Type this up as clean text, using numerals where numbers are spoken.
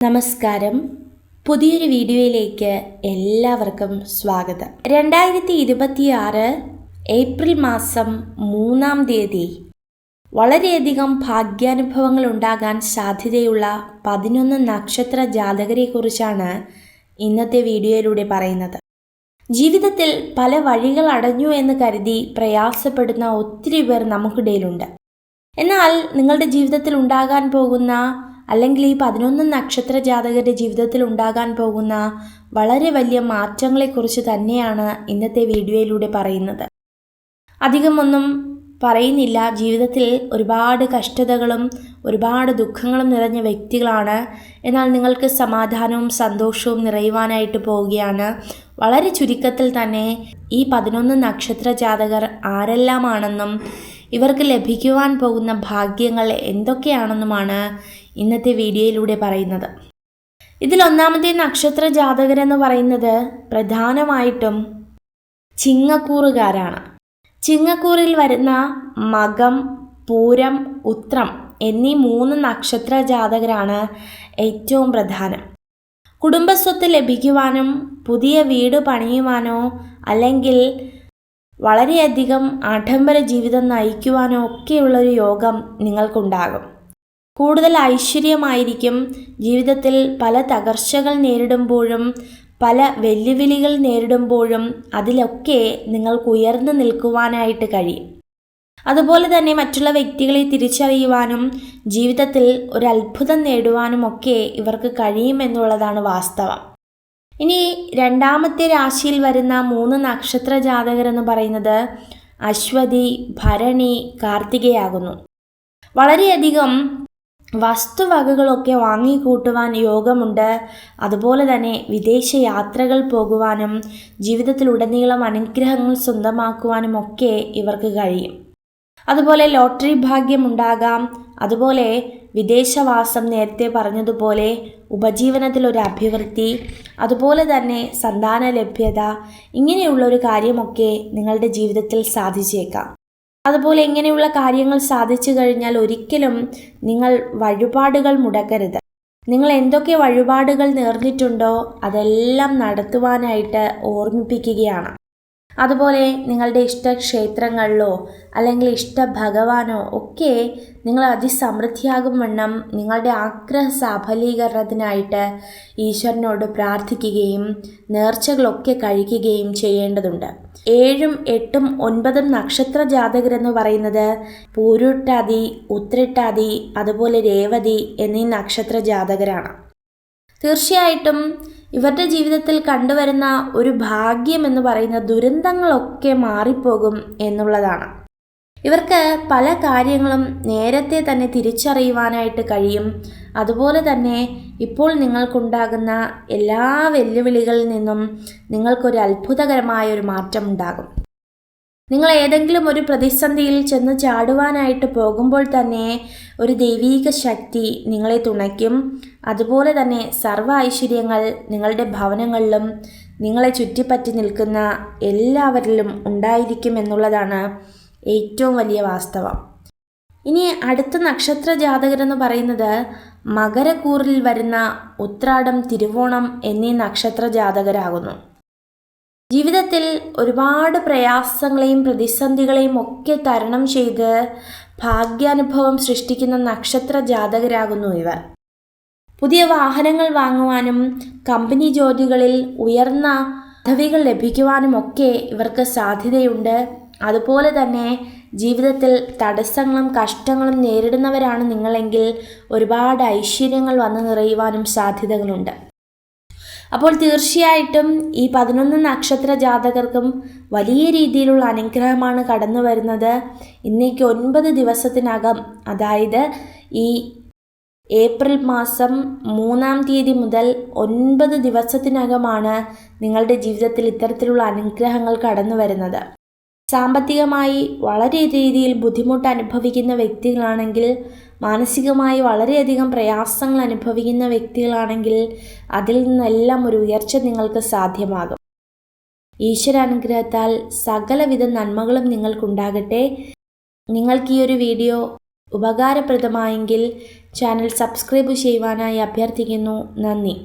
നമസ്കാരം. പുതിയൊരു വീഡിയോയിലേക്ക് എല്ലാവർക്കും സ്വാഗതം. 2026 ഏപ്രിൽ മാസം 3-ാം തീയതി വളരെയധികം ഭാഗ്യാനുഭവങ്ങൾ ഉണ്ടാകാൻ സാധ്യതയുള്ള 11 നക്ഷത്ര ജാതകരെക്കുറിച്ചാണ് ഇന്നത്തെ വീഡിയോയിലൂടെ പറയുന്നത്. ജീവിതത്തിൽ പല വഴികൾ അടഞ്ഞു എന്ന് കരുതി പ്രയാസപ്പെടുന്ന ഒത്തിരി പേർ നമുക്കിടയിലുണ്ട്. എന്നാൽ നിങ്ങളുടെ ജീവിതത്തിൽ ഉണ്ടാകാൻ പോകുന്ന അല്ലെങ്കിൽ ഈ 11 നക്ഷത്ര ജാതകരുടെ ജീവിതത്തിൽ ഉണ്ടാകാൻ പോകുന്ന വളരെ വലിയ മാറ്റങ്ങളെക്കുറിച്ച് തന്നെയാണ് ഇന്നത്തെ വീഡിയോയിലൂടെ പറയുന്നത്. അധികമൊന്നും പറയുന്നില്ല. ജീവിതത്തിൽ ഒരുപാട് കഷ്ടതകളും ഒരുപാട് ദുഃഖങ്ങളും നിറഞ്ഞ വ്യക്തികളാണ്. എന്നാൽ നിങ്ങൾക്ക് സമാധാനവും സന്തോഷവും നിറയുവാനായിട്ട് പോവുകയാണ്. വളരെ ചുരുക്കത്തിൽ തന്നെ ഈ 11 നക്ഷത്ര ജാതകർ ആരെല്ലാമാണെന്നും ഇവർക്ക് ലഭിക്കുവാൻ പോകുന്ന ഭാഗ്യങ്ങൾ എന്തൊക്കെയാണെന്നുമാണ് ഇന്നത്തെ വീഡിയോയിലൂടെ പറയുന്നത്. ഇതിൽ ഒന്നാമത്തെ നക്ഷത്ര ജാതകരെന്ന് പറയുന്നത് പ്രധാനമായിട്ടും ചിങ്ങക്കൂറുകാരാണ്. ചിങ്ങക്കൂറിൽ വരുന്ന മകം, പൂരം, ഉത്രം എന്നീ 3 നക്ഷത്ര ജാതകരാണ് ഏറ്റവും പ്രധാനം. കുടുംബസ്വത്ത് ലഭിക്കുവാനും പുതിയ വീട് പണിയുവാനോ അല്ലെങ്കിൽ വളരെയധികം ആഡംബര ജീവിതം നയിക്കുവാനോ ഒക്കെയുള്ളൊരു യോഗം നിങ്ങൾക്കുണ്ടാകും. കൂടുതൽ ഐശ്വര്യമായിരിക്കും. ജീവിതത്തിൽ പല തകർച്ചകൾ നേരിടുമ്പോഴും പല വെല്ലുവിളികൾ നേരിടുമ്പോഴും അതിലൊക്കെ നിങ്ങൾക്ക് ഉയർന്നു നിൽക്കുവാനായിട്ട് കഴിയും. അതുപോലെ തന്നെ മറ്റുള്ള വ്യക്തികളെ തിരിച്ചറിയുവാനും ജീവിതത്തിൽ ഒരു അത്ഭുതം നേടുവാനുമൊക്കെ ഇവർക്ക് കഴിയുമെന്നുള്ളതാണ് വാസ്തവം. ഇനി രണ്ടാമത്തെ രാശിയിൽ വരുന്ന 3 നക്ഷത്ര ജാതകരെന്ന് പറയുന്നത് അശ്വതി, ഭരണി, കാർത്തികയാകുന്നു. വളരെയധികം വസ്തുവകകളൊക്കെ വാങ്ങിക്കൂട്ടുവാൻ യോഗമുണ്ട്. അതുപോലെ തന്നെ വിദേശ യാത്രകൾ പോകുവാനും ജീവിതത്തിലുടനീളം അനുഗ്രഹങ്ങൾ സ്വന്തമാക്കുവാനും ഒക്കെ ഇവർക്ക് കഴിയും. അതുപോലെ ലോട്ടറി ഭാഗ്യം ഉണ്ടാകാം. അതുപോലെ വിദേശവാസം, നേരത്തെ പറഞ്ഞതുപോലെ ഉപജീവനത്തിലൊരു അഭിവൃദ്ധി, അതുപോലെ തന്നെ സന്താന ലഭ്യത, ഇങ്ങനെയുള്ളൊരു കാര്യമൊക്കെ നിങ്ങളുടെ ജീവിതത്തിൽ സാധിച്ചേക്കാം. അതുപോലെ ഇങ്ങനെയുള്ള കാര്യങ്ങൾ സാധിച്ചു കഴിഞ്ഞാൽ ഒരിക്കലും നിങ്ങൾ വഴിപാടുകൾ മുടക്കരുത്. നിങ്ങൾ എന്തൊക്കെ വഴിപാടുകൾ നേർന്നിട്ടുണ്ടോ അതെല്ലാം നടത്തുവാനായിട്ട് ഓർമ്മിപ്പിക്കുകയാണ്. അതുപോലെ നിങ്ങളുടെ ഇഷ്ടക്ഷേത്രങ്ങളിലോ അല്ലെങ്കിൽ ഇഷ്ട ഭഗവാനോ ഒക്കെ നിങ്ങൾ അതിസമൃദ്ധിയാകും വണ്ണം നിങ്ങളുടെ ആഗ്രഹ സാഫലീകരണത്തിനായിട്ട് ഈശ്വരനോട് പ്രാർത്ഥിക്കുകയും നേർച്ചകളൊക്കെ കഴിക്കുകയും ചെയ്യേണ്ടതുണ്ട്. 7, 8, 9 നക്ഷത്ര ജാതകരെന്ന് പറയുന്നത് പൂരുട്ടാതി, ഉത്രട്ടാതി, അതുപോലെ രേവതി എന്നീ നക്ഷത്ര ജാതകരാണ്. തീർച്ചയായിട്ടും ഇവരുടെ ജീവിതത്തിൽ കണ്ടുവരുന്ന ഒരു ഭാഗ്യം എന്ന് പറയുന്ന ദുരന്തങ്ങളൊക്കെ മാറിപ്പോകും എന്നുള്ളതാണ്. ഇവർക്ക് പല കാര്യങ്ങളും നേരത്തെ തന്നെ തിരിച്ചറിയുവാനായിട്ട് കഴിയും. അതുപോലെ തന്നെ ഇപ്പോൾ നിങ്ങൾക്കുണ്ടാകുന്ന എല്ലാ വെല്ലുവിളികളിൽ നിന്നും നിങ്ങൾക്കൊരു അത്ഭുതകരമായ ഒരു മാറ്റം ഉണ്ടാകും. നിങ്ങൾ ഏതെങ്കിലും ഒരു പ്രതിസന്ധിയിൽ ചെന്ന് ചാടുവാനായിട്ട് പോകുമ്പോൾ തന്നെ ഒരു ദൈവീക ശക്തി നിങ്ങളെ തുണയ്ക്കും. അതുപോലെ തന്നെ സർവ്വ ഐശ്വര്യങ്ങൾ നിങ്ങളുടെ ഭവനങ്ങളിലും നിങ്ങളെ ചുറ്റിപ്പറ്റി നിൽക്കുന്ന എല്ലാവരിലും ഉണ്ടായിരിക്കും എന്നുള്ളതാണ് ഏറ്റവും വലിയ വാസ്തവം. ഇനി അടുത്ത നക്ഷത്ര ജാതകരെന്ന് പറയുന്നത് മകരക്കൂറിൽ വരുന്ന ഉത്രാടം, തിരുവോണം എന്നീ നക്ഷത്ര ജാതകരാകുന്നു. ജീവിതത്തിൽ ഒരുപാട് പ്രയാസങ്ങളെയും പ്രതിസന്ധികളെയും ഒക്കെ തരണം ചെയ്ത് ഭാഗ്യാനുഭവം സൃഷ്ടിക്കുന്ന നക്ഷത്ര ജാതകരാകുന്നു ഇവർ. പുതിയ വാഹനങ്ങൾ വാങ്ങുവാനും കമ്പനി ജോലികളിൽ ഉയർന്ന പദവികൾ ലഭിക്കുവാനുമൊക്കെ ഇവർക്ക് സാധ്യതയുണ്ട്. അതുപോലെ തന്നെ ജീവിതത്തിൽ തടസ്സങ്ങളും കഷ്ടങ്ങളും നേരിടുന്നവരാണ് നിങ്ങളെങ്കിൽ ഒരുപാട് ഐശ്വര്യങ്ങൾ വന്നു നിറയുവാനും സാധ്യതകളുണ്ട്. അപ്പോൾ തീർച്ചയായിട്ടും ഈ 11 നക്ഷത്ര ജാതകർക്കും വലിയ രീതിയിലുള്ള അനുഗ്രഹമാണ് കടന്നു വരുന്നത്. ഇന്നേക്ക് 9 ദിവസത്തിനകം, അതായത് ഈ ഏപ്രിൽ മാസം 3-ാം തീയതി മുതൽ 9 ദിവസത്തിനകമാണ് നിങ്ങളുടെ ജീവിതത്തിൽ ഇത്തരത്തിലുള്ള അനുഗ്രഹങ്ങൾ കടന്നു വരുന്നത്. സാമ്പത്തികമായി വളരെ രീതിയിൽ ബുദ്ധിമുട്ട് അനുഭവിക്കുന്ന വ്യക്തികളാണെങ്കിൽ, മാനസികമായി വളരെയധികം പ്രയാസങ്ങൾ അനുഭവിക്കുന്ന വ്യക്തികളാണെങ്കിൽ അതിൽ നിന്നെല്ലാം ഒരു ഉയർച്ച നിങ്ങൾക്ക് സാധ്യമാകും. ഈശ്വരാനുഗ്രഹത്താൽ സകലവിധ നന്മകളും നിങ്ങൾക്കുണ്ടാകട്ടെ. നിങ്ങൾക്ക് ഈ ഒരു വീഡിയോ ഉപകാരപ്രദമായെങ്കിൽ ചാനൽ സബ്സ്ക്രൈബ് ചെയ്യുവാനായി അഭ്യർത്ഥിക്കുന്നു. നന്ദി.